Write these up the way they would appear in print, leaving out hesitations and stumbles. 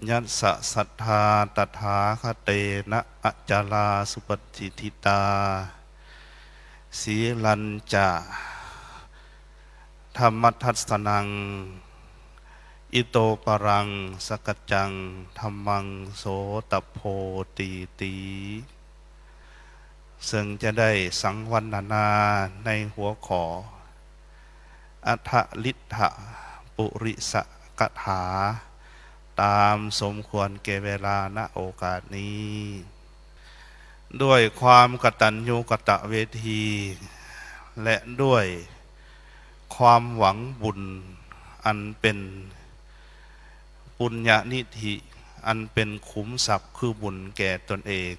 ยัสสะสัทธาตถาคเตนะอัจจาราสุปฏิทิตาสีลัญจะธรรมทัสสนังอิโตปรังสกัจจังธรรมังโสตโพตีตีซึ่งจะได้สังวรรณนาในหัวข้ออัฏฐลิทธปุริสกถาตามสมควรแก่เวลาณโอกาสนี้ด้วยความกตัญญูกตเวทีและด้วยความหวังบุญอันเป็นปุญญานิธิอันเป็นขุมทรัพย์คือบุญแก่ตนเอง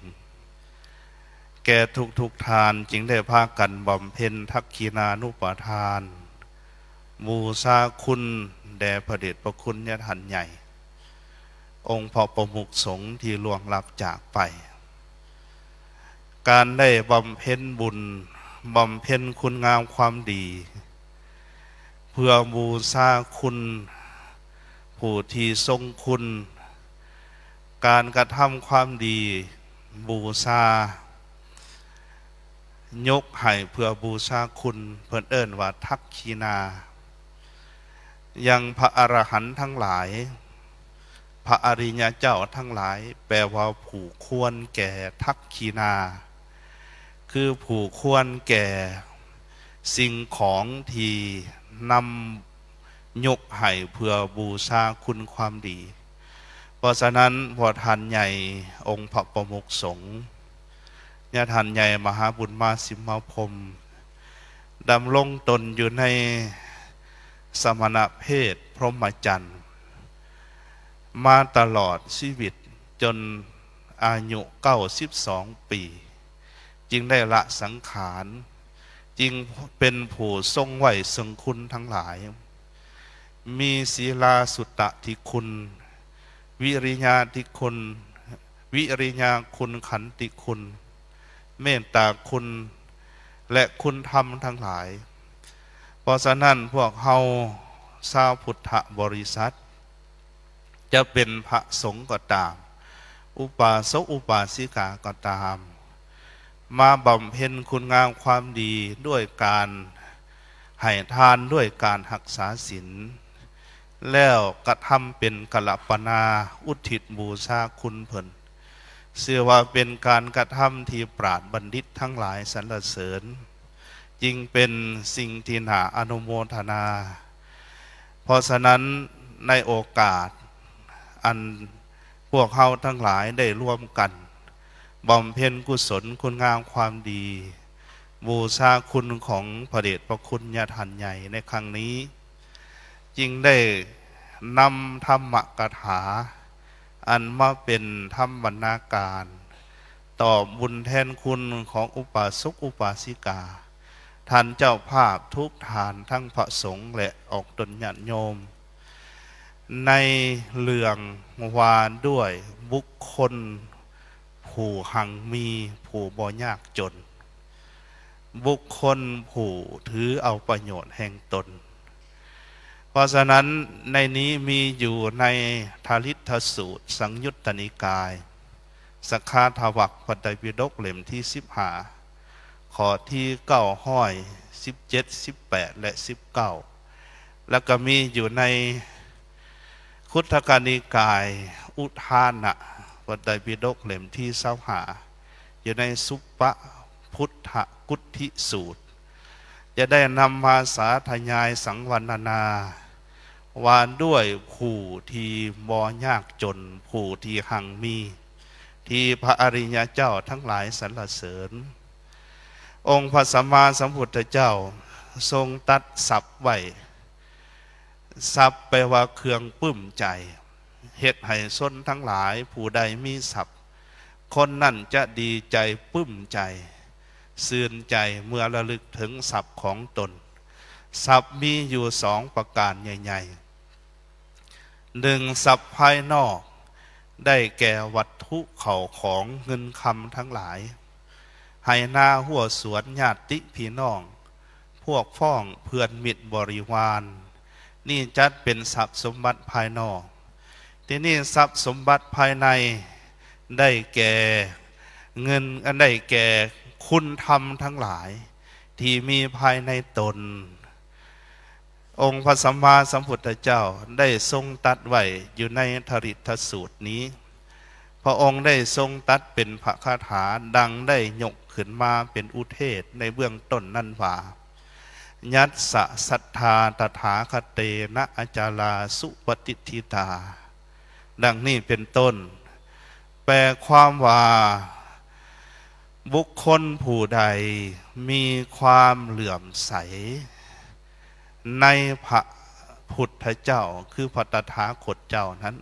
แก่ทุกทานจึงได้พากันบำเพ็ญทักขีณานุปทานบูชาคุณแด่พระเดชพระคุณญาติใหญ่องค์พระประมุขสงฆ์ที่ล่วงลับจากไปการได้บำเพ็ญบุญบำเพ็ญคุณงามความดีเพื่อบูชาคุณผู้ที่ทรงคุณการกระทำความดีบูชายกให้เพื่อบูชาคุณเพิ่นเอิ้นว่าทักขีณายังพระอรหันต์ทั้งหลายพระอริยเจ้าทั้งหลายแปลว่าผู้ควรแก่ทักขีณาคือผู้ควรแก่สิ่งของที่นำยกให้เพื่อบูชาคุณความดีเพราะฉะนั้นพอท่านใหญ่องค์พระประมุขสงฆ์ญาติท่านใหญ่มหาบุญมาสิมมาพรหมดำรงตนอยู่ในสมณเพศพรหมจรรย์มาตลอดชีวิตจนอายุ92 ปีจึงได้ละสังขารจึงเป็นผู้ทรงไหวทรงคุณทั้งหลายมีศีลาสุตตติคุณวิริยาติคุณวิริยาคุณขันติคุณเมตตาคุณและคุณธรรมทั้งหลายเพราะฉะนั้นพวกเฮาชาวพุทธบริษัทจะเป็นพระสงฆ์ก็ตามอุปาสกอุปาสิกาก็ตามมาบำเพ็ญคุณงามความดีด้วยการให้ทานด้วยการรักษาศีลแล้วกระทำเป็นกัลลปนาอุทิศบูชาคุณเพิ่นเชื่อว่าเป็นการกระทำที่ปราชญ์บัณฑิตทั้งหลายสรรเสริญจึงเป็นสิ่งที่น่าอนุโมทนาเพราะฉะนั้นในโอกาสอันพวกเขาทั้งหลายได้ร่วมกันบำเพ็ญกุศลคุณงามความดีบูชาคุณของพระเดชพระคุณญาติใหญ่ในครั้งนี้จึงได้นำธรรมกถาอันมาเป็นธรรมบรรณาการต่อบุญแทนคุณของอุปาสกอุปาสิกาท่านเจ้าภาพทุกฐานทั้งพระสงฆ์และออกตนญาติโยมในเรื่องวานด้วยบุคคลผู้หังมีผู้บ่ยากจนบุคคลผู้ถือเอาประโยชน์แห่งตนเพราะฉะนั้นในนี้มีอยู่ในทาริทสูตรสังยุตตนิกายสักขาทวักพระไตรปิฎกเล่มที่15ข้อที่917 18และ19แล้วก็มีอยู่ในคุตทกนิกายอุทานะพระไตรปิฎกเล่มที่25อยู่ในสุปปพุทธกุฏฐิสูตรจะได้นำมาสาธยายสังวรรณนาวานด้วยผู้ที่บ่ยากจนผู้ที่หังมีที่พระอริยเจ้าทั้งหลายสรรเสริญองค์พระสัมมาสัมพุทธเจ้าทรงตัดศัพท์ไว้ศัพท์แปลว่าเครื่องปลื้มใจเฮ็ดให้ชนทั้งหลายผู้ใดมีศัพท์คนนั่นจะดีใจปลื้มใจซื่นใจเมื่อระลึกถึงศัพท์ของตนศัพท์มีอยู่2ประการใหญ่ๆ1ศัพท์ภายนอกได้แก่วัตถุเข้าของเงินคำทั้งหลายให้หน้าหัวสวนญาติพี่น้องพวกพ้องเพื่อนมิตรบริวารนี่จัดเป็นทรัพย์สมบัติภายนอก ทีนี้ทรัพย์สมบัติภายในได้แก่เงินอันได้แก่คุณธรรมทั้งหลายที่มีภายในตนองค์พระสัมมาสัมพุทธเจ้าได้ทรงตรัสไว้อยู่ในธริตสูตรนี้พระองค์ได้ทรงตรัสเป็นพระคาถาดังได้ยกขึ้นมาเป็นอุเทศในเบื้องต้นนั้นว่ายัสสะสัทธาตถาคเตนะอาจาราสุปฏิทิตาดังนี้เป็นต้นแปลความว่าบุคคลผู้ใดมีความเหลื่อมใสในพระพุทธเจ้าคือพระตถาคตเจ้านั้น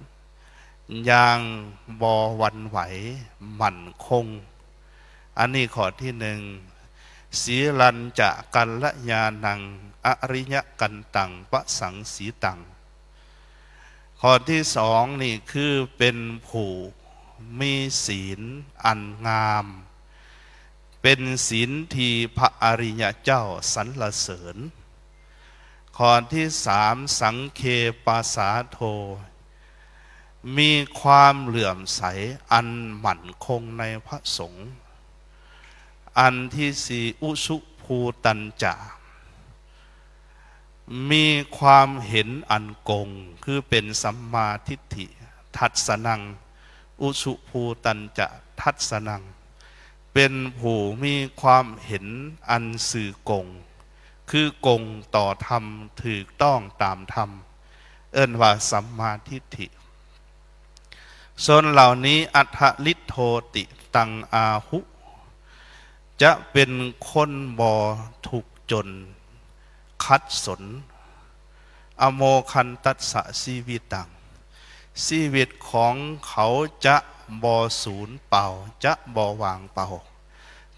อย่างบ่หวั่นไหวมั่นคงอันนี้ข้อที่หนึ่งสีลันจะกัลยาณังอริยกันตังปะสังสีตังข้อที่สองนี่คือเป็นผู้มีศีลอันงามเป็นศีลที่พระอริยเจ้าสรรเสริญข้อที่สามสังเคปาสาโทมีความเหลื่อมใสอันมั่นคงในพระสงฆ์อันที่สี่อุสุภูตัญจะมีความเห็นอันกงคือเป็นสัมมาทิฏฐิทัศนังอุสุภูตัญจะทัศนังเป็นผู้มีความเห็นอันสื่อกงคือกงต่อธรรมถูกต้องตามธรรมเอิ้นว่าสัมมาทิฏฐิส่วนเหล่านี้อัฏฐลิโทติตังอาหุจะเป็นคนบ่ทุกข์จนคัดสนอโมคันตัสสะชีวิตังชีวิตของเขาจะบ่สูญเปล่าจะบ่วางเปล่า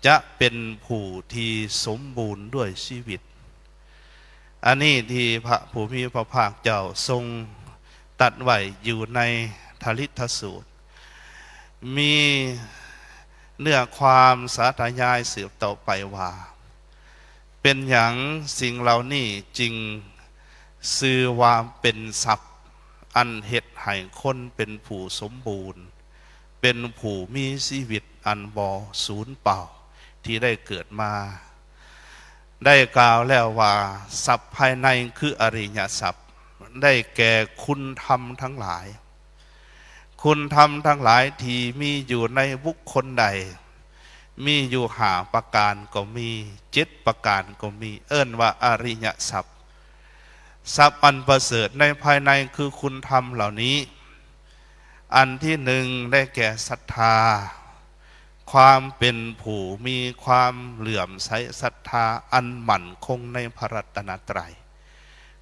จะเป็นผู้ที่สมบูรณ์ด้วยชีวิตอันนี้ที่พระผู้มีพระภาคเจ้าทรงตรัสไว้อยู่ในธลิตสูตรมีเนื้อความสาธยายสืบต่อไปว่าเป็นอย่างสิ่งเหล่านี้จริงสื่อว่าเป็นทรัพย์อันเฮ็ดให้คนเป็นผู้สมบูรณ์เป็นผู้มีชีวิตอันบ่สูญเปล่าที่ได้เกิดมาได้กล่าวแล้วว่าทรัพย์ภายในคืออริยทรัพย์ได้แก่คุณธรรมทั้งหลายคุณธรรมทั้งหลายที่มีอยู่ในบุคคลใดมีอยู่5ประการก็มี7ประการก็มีเอิ้นว่าอริยทรัพย์ทรัพย์อันประเสริฐในภายในคือคุณธรรมเหล่านี้อันที่หนึ่งได้แก่ศรัทธาความเป็นผู้มีความเหลื่อมใสศรัทธาอันมั่นคงในพระรัตนตรัย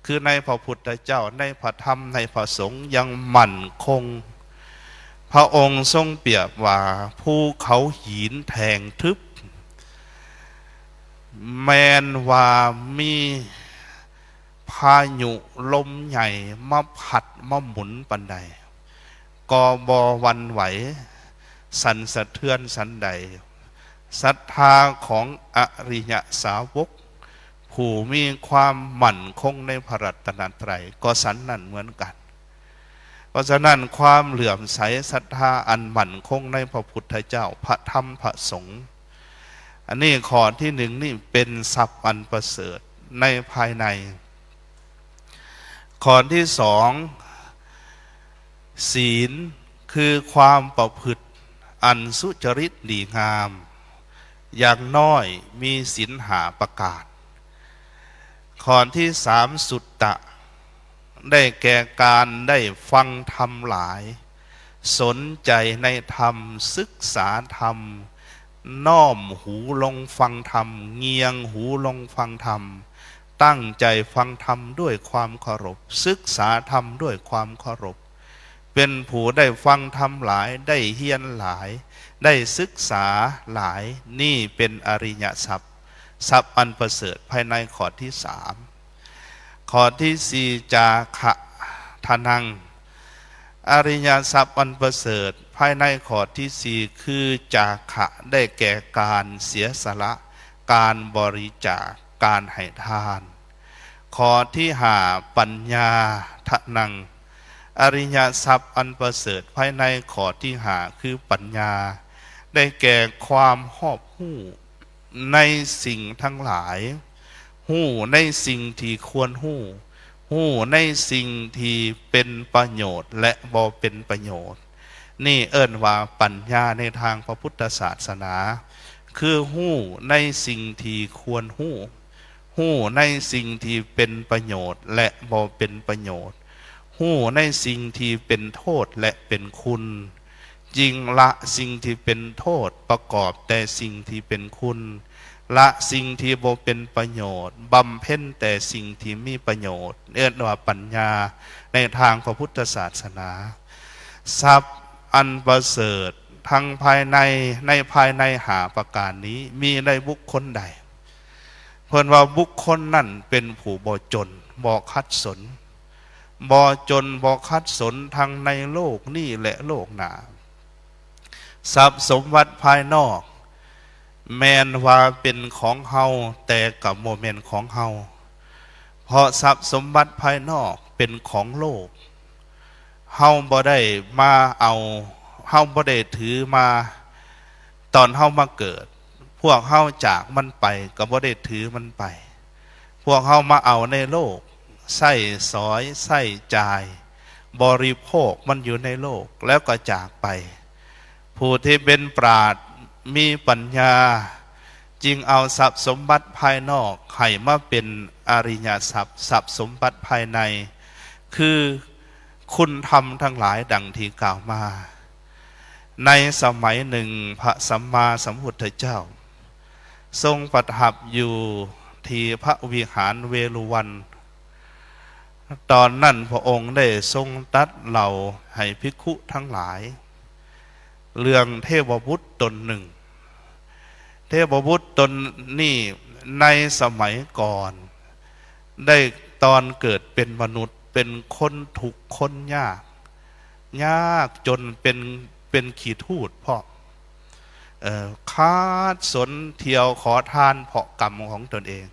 คือในพระพุทธเจ้าในพระธรรมในพระสงฆ์ยังมั่นคงพระองค์ทรงเปรียบว่าภูเขาหินแทงทึบแม้นว่ามีพายุลมใหญ่มาพัดมาหมุนปันใดก็บ่หวั่นไหวสั่นสะเทือนสันใดศรัทธาของอริยสาวกผู้มีความมั่นคงในพระรัตนตรัยก็สันนั่นเหมือนกันเพราะฉะนั้นความเหลื่อมใสศรัทธาอันมั่นคงในพระพุทธเจ้าพระธรรมพระสงฆ์อันนี้ข้อที่หนึ่งนี่เป็นทรัพย์อันประเสริฐในภายในข้อที่สองศีลคือความประพฤติอันสุจริตดีงามอย่างน้อยมีศีล5ประการข้อที่สามสุตตะได้แก่การได้ฟังธรรมหลายสนใจในธรรมศึกษาธรรมน้อมหูลงฟังธรรมเงียงหูลงฟังธรรมตั้งใจฟังธรรมด้วยความเคารพศึกษาธรรมด้วยความเคารพเป็นผู้ได้ฟังธรรมหลายได้เฮียนหลายได้ศึกษาหลายนี่เป็นอริยทรัพย์ทรัพย์อันประเสริฐภายในข้อที่สามข้อที่สี่จาคะทานังอริยทรัพย์อันประเสริฐภายในข้อที่สี่คือจาคะได้แก่การเสียสละการบริจาคการให้ทานข้อที่ห้าปัญญาทานัง อริยทรัพย์อันประเสริฐภายในข้อที่หาคือปัญญาได้แก่ความรอบรู้ในสิ่งทั้งหลายรู้ในสิ่งที่ควรรู้ในสิ่งที่เป็นประโยชน์และบ่เป็นประโยชน์นี่เอิ้นว่าปัญญาในทางพระพุทธศาสนาคือรู้ในสิ่งที่ควรรู้ในสิ่งที่เป็นประโยชน์และบ่เป็นประโยชน์รู้ในสิ่งที่เป็นโทษและเป็นคุณจึงละสิ่งที่เป็นโทษประกอบแต่สิ่งที่เป็นคุณละสิ่งที่บ่เป็นประโยชน์บำเพ็ญแต่สิ่งที่มีประโยชน์เรียกว่าปัญญาในทางพระพุทธศาสนาทรัพย์อันประเสริฐทั้งภายในภายในหาประการนี้มีในบุคคลใดเพิ่นว่าบุคคลนั่นเป็นผู้บ่จนบ่ขัดสนบ่จนบ่ขัดสนทั้งในโลกนี้และโลกหน้าทรัพย์สมบัติภายนอกแม้นว่าเป็นของเฮาแต่กับโมเมนต์ของเฮาเพราะทรัพย์สมบัติภายนอกเป็นของโลกเฮาบ่ได้มาเอาเฮาบ่ได้ถือมาตอนเฮามาเกิดพวกเฮาจากมันไปก็บ่ได้ถือมันไปพวกเฮามาเอาในโลกใส่สอยใส่จ่ายบริโภคมันอยู่ในโลกแล้วก็จากไปผู้ที่เป็นปราชญ์มีปัญญาจึงเอาทรัพย์สมบัติภายนอกให้มาเป็นอริยทรัพย์ทรัพย์สมบัติภายในคือคุณธรรมทั้งหลายดังที่กล่าวมาในสมัยหนึ่งพระสัมมาสัมพุทธเจ้าทรงประทับอยู่ที่พระวิหารเวฬุวันตอนนั้นพระองค์ได้ทรงตรัสเล่าให้ภิกขุทั้งหลายเรื่องเทพบุตรตนหนึ่งเทพบุตรตนนี่ในสมัยก่อนได้ตอนเกิดเป็นมนุษย์เป็นคนทุกข์คนยากจนเป็นขี้ทูดเพราะคาดสนเที่ยวขอทานเพราะกรรมของตนเอง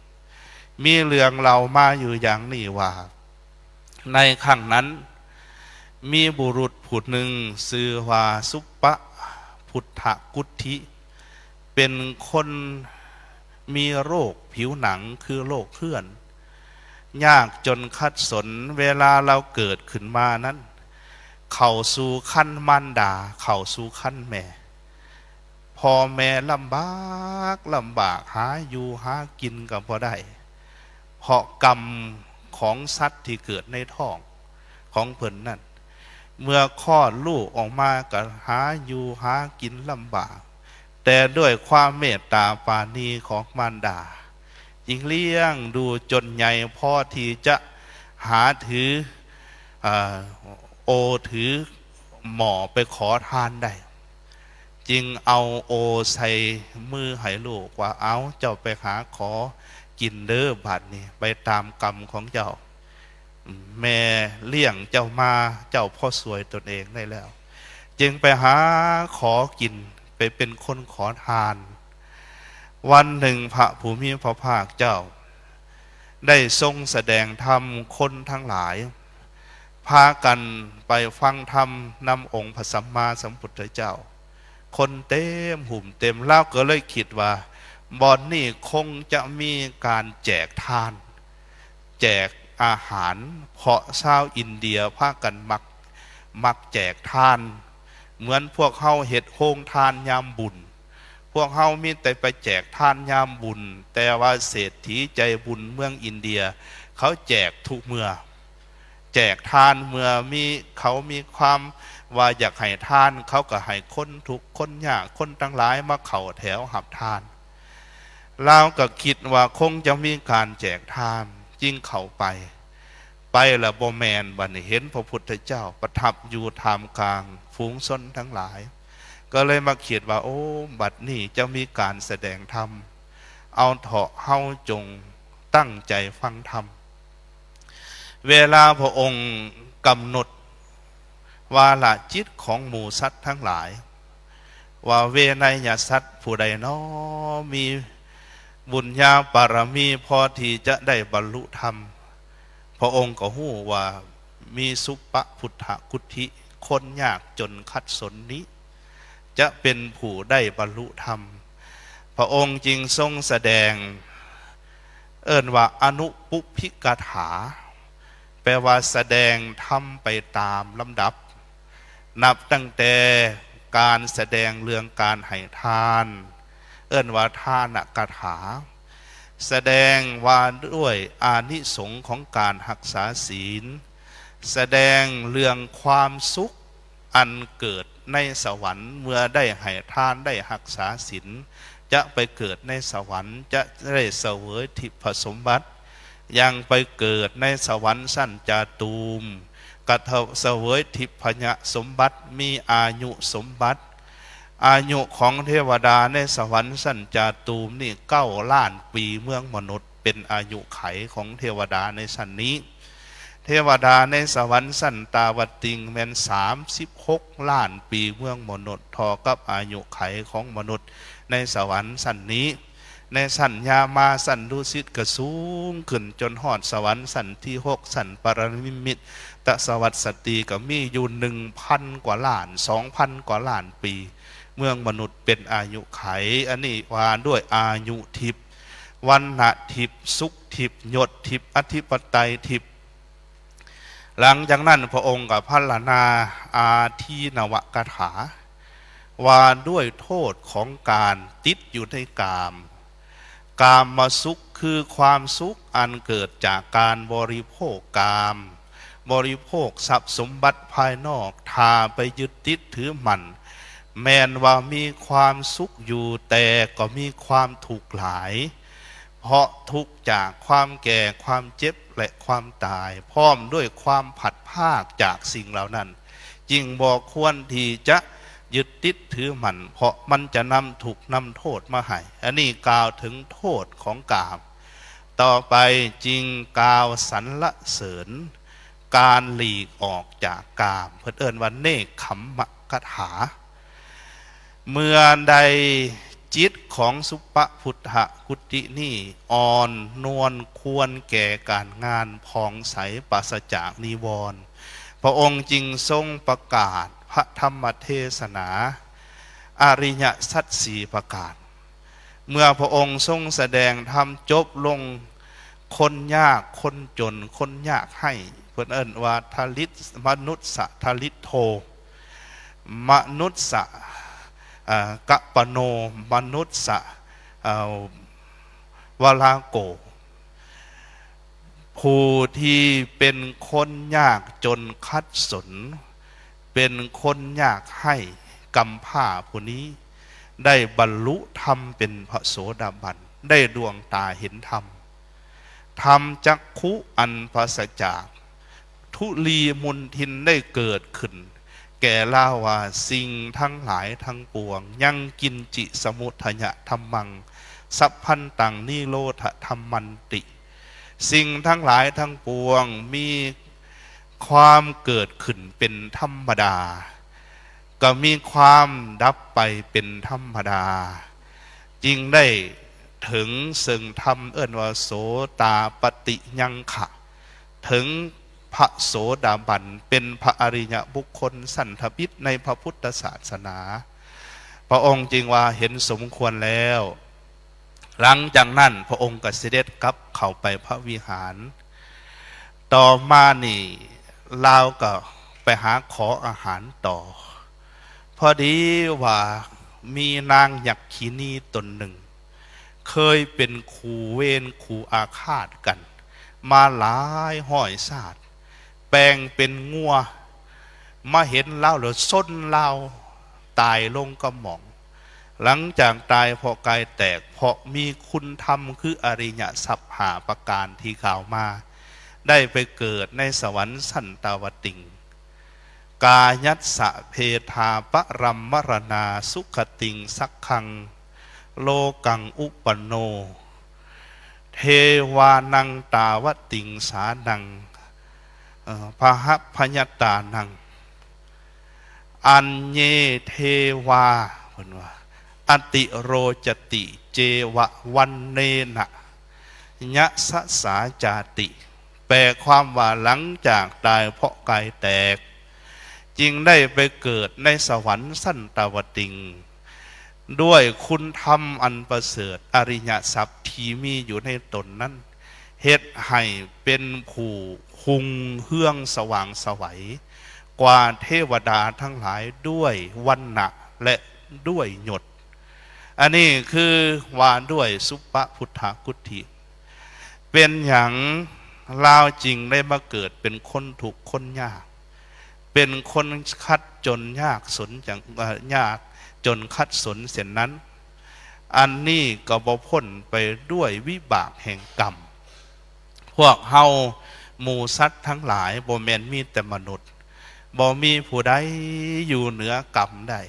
มีเรื่องเรามาอยู่อย่างนี้ว่าในครั้งนั้นมีบุรุษผู้หนึ่งชื่อว่าสุปะพุทธกุฏฐิเป็นคนมีโรคผิวหนังคือโรคเคลื่อนยากจนคัดสนเวลาเราเกิดขึ้นมานั้นเข้าสู่ขั้นมารดาเข้าสู่ขั้นแม่พ่อแม่ลำบากหาอยู่หากินก็บ่ได้เพราะกรรมของสัตว์ที่เกิดในท้องของเพิ่นนั่นเมื่อคลอดลูกออกมาก็หาอยู่หากินลำบากแต่ด้วยความเมตตาปราณีของมารดายิ่งเลี้ยงดูจนใหญ่พอที่จะหาถือโอถือหมอไปขอทานได้จึงเอาโอใส่มือให้ลูกว่าเอาเจ้าไปหาขอกินเด้อบัดนี้ไปตามกรรมของเจ้าแม่เลี้ยงเจ้ามาเจ้าพ่อสวยตนเองได้แล้วจึงไปหาขอกินไปเป็นคนขอทานวันหนึ่งพระผู้มีพระภาคเจ้าได้ทรงแสดงธรรมคนทั้งหลายพากันไปฟังธรรมนำองค์พระสัมมาสัมพุทธเจ้าคนเต็มหุ่มเต็มแล้วก็เลยคิดว่าบ่อนนี่คงจะมีการแจกทานแจกอาหารเพราะชาวอินเดียพากันมักแจกทานเหมือนพวกเฮาเฮ็ดโฮงทานยามบุญพวกเฮามีแต่ไปแจกทานยามบุญแต่ว่าเศรษฐีใจบุญเมืองอินเดียเขาแจกทุกเมื่อแจกทานเมื่อเขามีความว่าอยากให้ทานเขาก็ให้คนทุกคนยากคนทั้งหลายมาเข้าแถวหับทานเราก็คิดว่าคงจะมีการแจกทานจึงเข้าไปแล้วบ่แมนบัดนี้เห็นพระพุทธเจ้าประทับอยู่ท่ามกลางฝูงชนทั้งหลายก็เลยมาคิดว่าโอ้บัดนี้จะมีการแสดงธรรมเอาเถาะเฮาจงตั้งใจฟังธรรมเวลาพระองค์กำหนดวาระจิตของหมู่สัตว์ทั้งหลายว่าเวไนยสัตว์ผู้ใดน้อมีบุญญาบารมีพอที่จะได้บรรลุธรรมพระองค์ก็ฮู้ว่า มีสุปพุทธกุฏิคนยากจนคัดสนนี้ จะเป็นผู้ได้บรรลุธรรมพระองค์จึงทรงแสดงว่าอนุปุพิกถาแปลว่าแสดงธรรมไปตามลำดับนับตั้งแต่การแสดงเรื่องการให้ทานว่าทานกถาแสดงว่าด้วยอานิสงส์ของการรักษาศีลแสดงเรื่องความสุขอันเกิดในสวรรค์เมื่อได้ให้ทานได้รักษาศีลจะไปเกิดในสวรรค์จะได้เสวยทิพสมบัติยังไปเกิดในสวรรค์สั้นจาตูมกระเสวยทิพยสมบัติมีอายุสมบัติอายุของเทวดาในสวรรค์สั้นจาตูมนี่9 ล้านปีเมืองมนุษย์เป็นอายุไขของเทวดาในสั้นนี้เทวดาในสวรรค์สั้นตาวติงแม่น36 ล้านปีเมืองมนุษย์ทอกับอายุไขของมนุษย์ในสวรรค์สั้นนี้ในสัญญามาสันดุสิตกระสูงขึ้นจนหอดสวรรค์สันที่6สันปรมิมิตตสวัสตีก็มีอยู่ 1,000 กว่าล้าน 2,000 กว่าล้านปีเมืองมนุษย์เป็นอายุไขอันนี้ว่าด้วยอายุทิพย์วันณะทิพย์สุขทิพย์ยศทิพย์อธิปไตยทิพย์หลังจากนั้นพระองค์กับพรรณนาอาทีนวกถาว่าด้วยโทษของการติดอยู่ในกามกามมาสุขคือความสุขอันเกิดจากการบริโภคกามบริโภคทรัพย์สมบัติภายนอกทาไปยึดติดถือมันแม้นว่ามีความสุขอยู่แต่ก็มีความทุกข์หลายเพราะทุกข์จากความแก่ความเจ็บและความตายพร้อมด้วยความผัดภาคจากสิ่งเหล่านั้นจึงบอกควรที่จะยึดติดถือมันเพราะมันจะนำถูกนำโทษมาให้อันนี้กล่าวถึงโทษของกามต่อไปจึงกล่าวสรรเสริญการหลีกออกจากกามเพื่อว่าเนกขัมมกถาเมื่อใดจิตของสุปพุทธกุฏินี่อ่อนนวลควรแก่การงานผ่องใสปราศจากนิวรณ์พระองค์จึงทรงประกาศพระธรรมเทศนาอริยสัจสี่ประการเมื่อพระองค์ทรงแสดงธรรมจบลงคนยากคนจนคนยากให้เพิ่นเอิ้นว่าทลิตมนุษสะทลิตโทมนุษสะกะปโนมนุษสะวลาโกผู้ที่เป็นคนยากจนคัดสนเป็นคนยากให้กำผ้าผู้นี้ได้บรรลุธรรมเป็นพระโสดาบันได้ดวงตาเห็นธรรมธรรมจักขุอันปราศจากทุลีมุนทินได้เกิดขึ้นแก่ล่าว่าสิ่งทั้งหลายทั้งปวงยังกินจิสมุทยะธรรมังสัพพันตังนิโรธธรรมันติสิ่งทั้งหลายทั้งปวงมีความเกิดขึ้นเป็นธรรมดาก็มีความดับไปเป็นธรรมดาจึงได้ถึงซึ่งธรรมว่าโสตาปฏิยังขะถึงพระโสดาบันเป็นพระอริยบุคคลสันทปิฎในพระพุทธศาสนาพระองค์จึงว่าเห็นสมควรแล้วหลังจากนั้นพระองค์ก็เสด็จกลับเข้าไปพระวิหารต่อมานี่ลาวก็ไปหาขออาหารต่อพอดีว่ามีนางยักษินีตนหนึ่งเคยเป็นคู่เวรคู่อาฆาตกันมาหลายห้อยศาสตร์แปลงเป็นงัวมาเห็นเล่าแล้วส้นเล่าตายลงกระหม่อมหลังจากตายเพราะกายแตกเพราะมีคุณธรรมคืออริยสัพหาประการที่กล่าวมาได้ไปเกิดในสวรรค์สันตาวติงกายัสสะเพทาปรัมมรณาสุขติงสักขังโลกังอุปโนเทวานังตาวติงสานังพหพญตานังอัญเยเทวาเพิ่นว่าอติโรจติเจวะวันเนนะยะสสาจาติ แปลความว่าหลังจากตายเพราะกายแตกจึงได้ไปเกิดในสวรรค์สั้นตาวติงด้วยคุณธรรมอันประเสริฐอริยทรัพย์ที่มีอยู่ในตนนั้นเฮ็ดให้เป็นผู้คุงเฮืองสว่างไสวกว่าเทวดาทั้งหลายด้วยวรรณะและด้วยหยดอันนี้คือว่าด้วยสุปพุทธกุฏิเป็นอย่างลาวจริงได้มาเกิดเป็นคนถูกคนยากเป็นคนคัดจนยากสนจังยากจนคัดสนเสียนั้นอันนี้ก็บ่พ้นไปด้วยวิบากแห่งกรรมพวกเฮาหมู่สัตว์ทั้งหลายบ่แม่นมีแต่มนุษย์บ่มีผู้ใดอยู่เหนือกรรมได้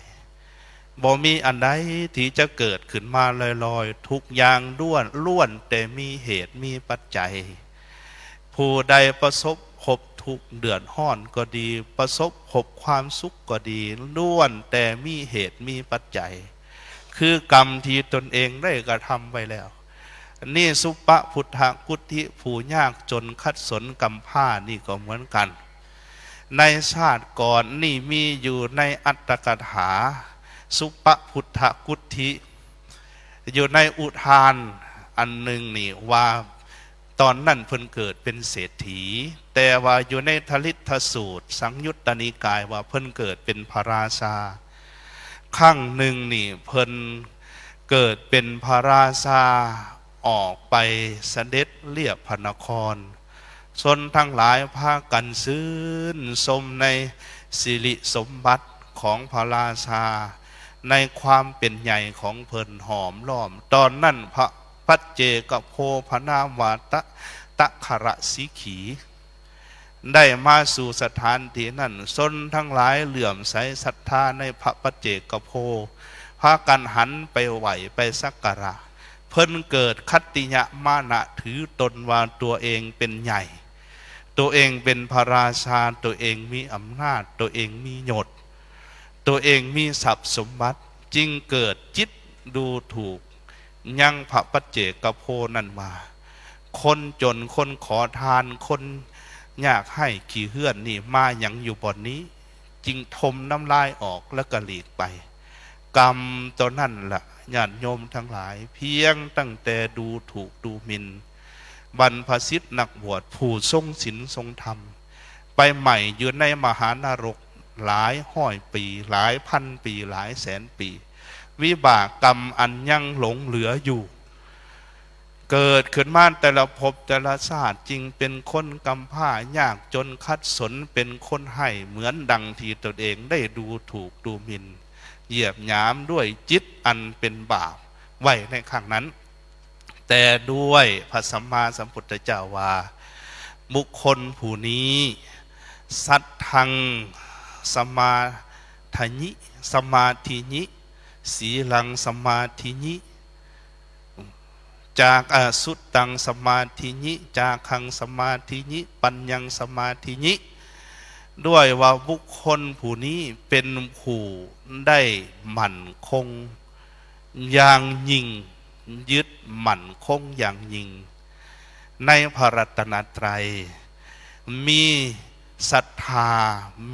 บ่มีอันใดที่จะเกิดขึ้นมาลอยๆทุกอย่างล้วนแต่มีเหตุมีปัจจัยผู้ใดประสบพบทุกข์เดือดร้อนก็ดีประสบพบความสุขก็ดีล้วนแต่มีเหตุมีปัจจัยคือกรรมที่ตนเองได้กระทำไว้แล้วนี่สุปพุทธกุฏิผู้ยากจนคัดสนกำพร้านี่ก็เหมือนกันในชาติก่อนนี่มีอยู่ในอัตถกถาสุปพุทธกุฏิอยู่ในอุทานอันหนึ่งนี่ว่าตอนนั้นเพิ่นเกิดเป็นเศรษฐีแต่ว่าอยู่ในทลิทสูตรสังยุตตนิกายว่าเพิ่นเกิดเป็นพระราชาครั้งหนึ่งนี่เพิ่นเกิดเป็นพระราชาออกไปเสด็จเลียบพระนครชนทั้งหลายพากันซื่นชมในสิริสมบัติของพระราชาในความเป็นใหญ่ของเพิ่นหอมล้อมตอนนั้นพระปัจเจกโพพนามวาตะขระสีขีได้มาสู่สถานที่นั้นชนทั้งหลายเหลื่อมใสศรัทธาในพระปัจเจกโพพากันหันไปไหวไปสักการะเพิ่นเกิดคัตติยมานะถือตนว่าตัวเองเป็นใหญ่ตัวเองเป็นพระราชาตัวเองมีอำนาจตัวเองมียศตัวเองมีทรัพย์สมบัติจึงเกิดจิตดูถูกยังพระปัจเจกโพนั่นมาคนจนคนขอทานคนอยากให้ขี่เฮื่อนนี่มาอย่างอยู่บ่อนนี้จึงทมน้ำลายออกแล้วก็หลีกไปกรรมตัวนั่นล่ะญาติโยมทั้งหลายเพียงตั้งแต่ดูถูกดูหมิ่นบรรพชิตนักบวชผู้ทรงศีลทรงธรรมไปใหม่อยู่ในมหานรกหลายห้อยปีหลายพันปีหลายแสนปีวิบากกรรมอันยังหลงเหลืออยู่เกิดขึ้นมาแต่ละภพแต่ละชาติจึงเป็นคนกำพร้ายากจนคัดสนเป็นคนให้เหมือนดังที่ตนเองได้ดูถูกดูหมิ่นเหยียบหยามด้วยจิตอันเป็นบาปไว้ในครั้งนั้นแต่ด้วยพระสัมมาสัมพุทธเจ้าว่าบุคคลผู้นี้สัตทังสมาธิญิสีลังสมาธิญิจากสุตตังสมาธิญิจากขังสมาธิญิปัญญังสมาธิญิด้วยว่าบุคคลผู้นี้เป็นผู้ได้หมั่นคงอย่างยิ่งยึดหมั่นคงอย่างยิ่งในพระรัตนตรัยมีศรัทธา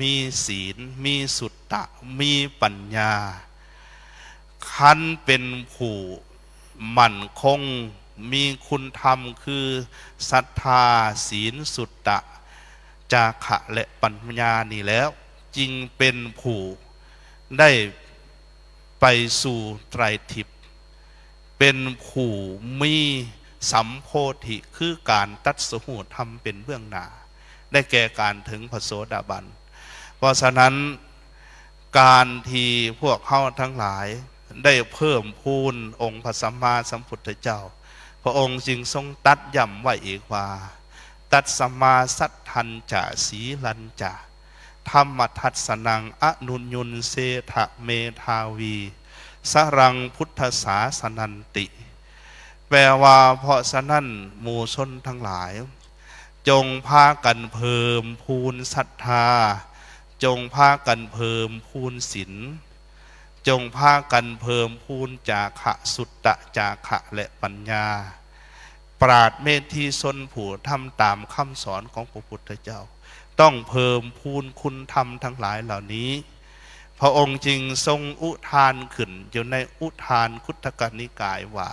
มีศีลมีสุตตะมีปัญญาคันเป็นผู้มั่นคงมีคุณธรรมคือศรัทธาศีลสุตตะจาคะและปัญญานี่แล้วจึงเป็นผู้ได้ไปสู่ไตรทิพย์เป็นผู้มีสัมโพธิคือการตัดสหูธรรมเป็นเบื้องหน้าได้แก่การถึงพระโสดาบันเพราะฉะนั้นการที่พวกเขาทั้งหลายได้เพิ่มพูนองค์พระสัมมาสัมพุทธเจ้าพระองค์จึงทรงตัดย่ำไว้อีกว่าตัดสมาสัทธันจะสีลันจะธรรมทัศนังอนุญยุนเสทะเมทาวีสรังพุทธศาสนันติแปลว่าเพราะฉะนั้นหมู่ชนทั้งหลายจงพากันเพิ่มพูนศรัทธาจงพากันเพิ่มพูนศีลจงพากันเพิ่มพูนจาคะสุตตะจาคะและปัญญา ปราดเมธีชนผู้ทำตามคำสอนของพระพุทธเจ้าต้องเพิ่มพูนคุณธรรมทั้งหลายเหล่านี้พระองค์จึงทรงอุทานขึ้นอยู่ในอุทานคุตกนิกายว่า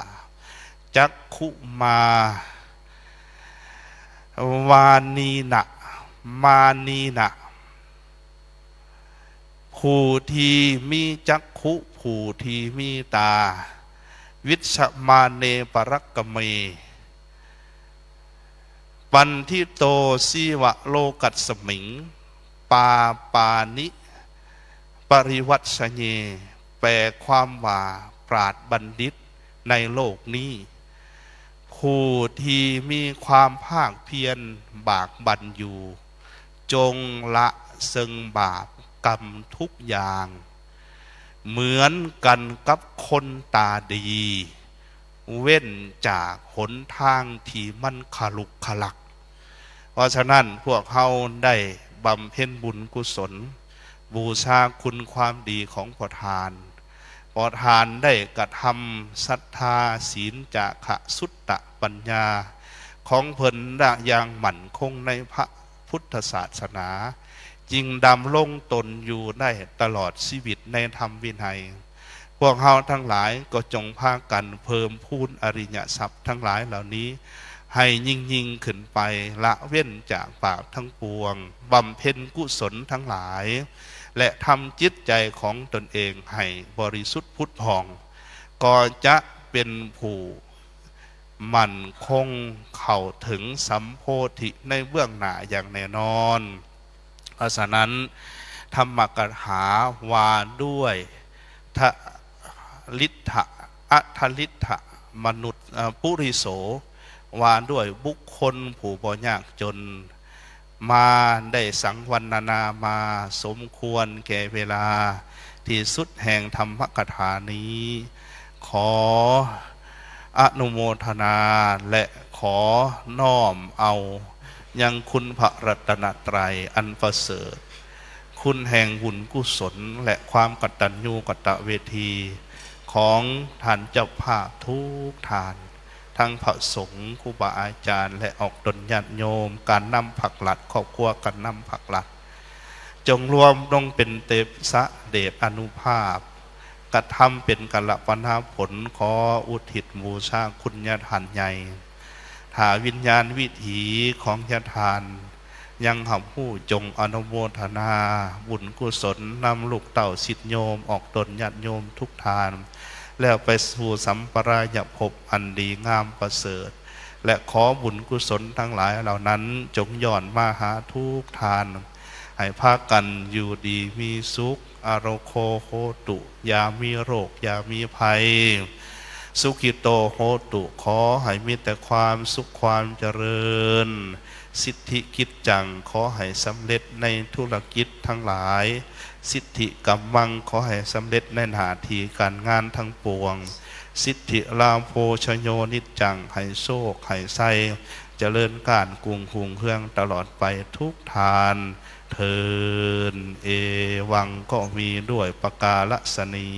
จักขุมาวานีนะมานีนะผู้ที่มีจักขุผู้ที่มีตาวิชมาเนปรักกเมปันทิโตสีวะโลกัสสมิงปาปานิปริวัตชเยแปลความว่าปราดบัณฑิตในโลกนี้ผู้ที่มีความภาคเพียรบากบั่นอยู่จงละซึ่งบาปกรรมทุกอย่างเหมือนกันกับคนตาดีเว้นจากหนทางที่มันขลุกขลักเพราะฉะนั้นพวกเขาได้บำเพ็ญบุญกุศลบูชาคุณความดีของพระทานพระทานได้กระทำศรัทธาศีลจาคะสุตตะปัญญาของเพิ่นได้อย่างมั่นคงในพระพุทธศาสนาจึงดำลงตนอยู่ได้ตลอดชีวิตในธรรมวินัยพวกเราทั้งหลายก็จงพากันเพิ่มพูนอริยทรัพย์ทั้งหลายเหล่านี้ให้ยิ่งขึ้นไปละเว้นจากบาปทั้งปวงบำเพ็ญกุศลทั้งหลายและทำจิตใจของตนเองให้บริสุทธิ์พุทธผ่องก็จะเป็นผู้มั่นคงเข้าถึงสัมโพธิในเบื้องหน้าอย่างแน่นอนเพราะฉะนั้นธรรมกถาว่าด้วยทะลิทธะอัทลิทธะมนุษย์ปุริโสว่าด้วยบุคคลผู้บ่ยากจนมาได้สังวรรณนามาสมควรแก่เวลาที่สุดแห่งธรรมกถานี้ขออนุโมทนาและขอน้อมเอายังคุณพระรัตนตรัยอันประเสริฐคุณแห่งบุญกุศลและความกตัญญูกตเวทีของท่านเจ้าภาพทุกท่านทั้งพระสงฆ์ครูบาอาจารย์และออกตนญาติโยมการนำผักหลัดครอบครัวการนำผักหลัดจงรวมลงเป็นเตสะเดชอนุภาพกระทำเป็นกัลปนาผลขออุทิศบูชาคุณญาทานใหญ่ถาวิญญาณวิถีของญาทานยังหำผู้จงอนุโมทนาบุญกุศลนำลูกเต่าศิษย์โยมออกตนญาติโยมทุกทานแล้วไปสู่สัมปรายภพอันดีงามประเสริฐและขอบุญกุศลทั้งหลายเหล่านั้นจงย่อนมาหาทุกทานให้พากันอยู่ดีมีสุขอโรโคโหตุอย่ามีโรคอย่ามีภัยสุขิโตโหตุขอให้มีแต่ความสุขความเจริญสิทธิกิจจังขอให้สำเร็จในธุรกิจทั้งหลายสิทธิกัมมังขอให้สำเร็จในหน้าที่การงานทั้งปวงสิทธิลาโภชโยนิจจังให้โชคให้ไสเจริญการกุงหุงเครื่องตลอดไปทุกทานเทินเอวังก็มีด้วยประกาศนี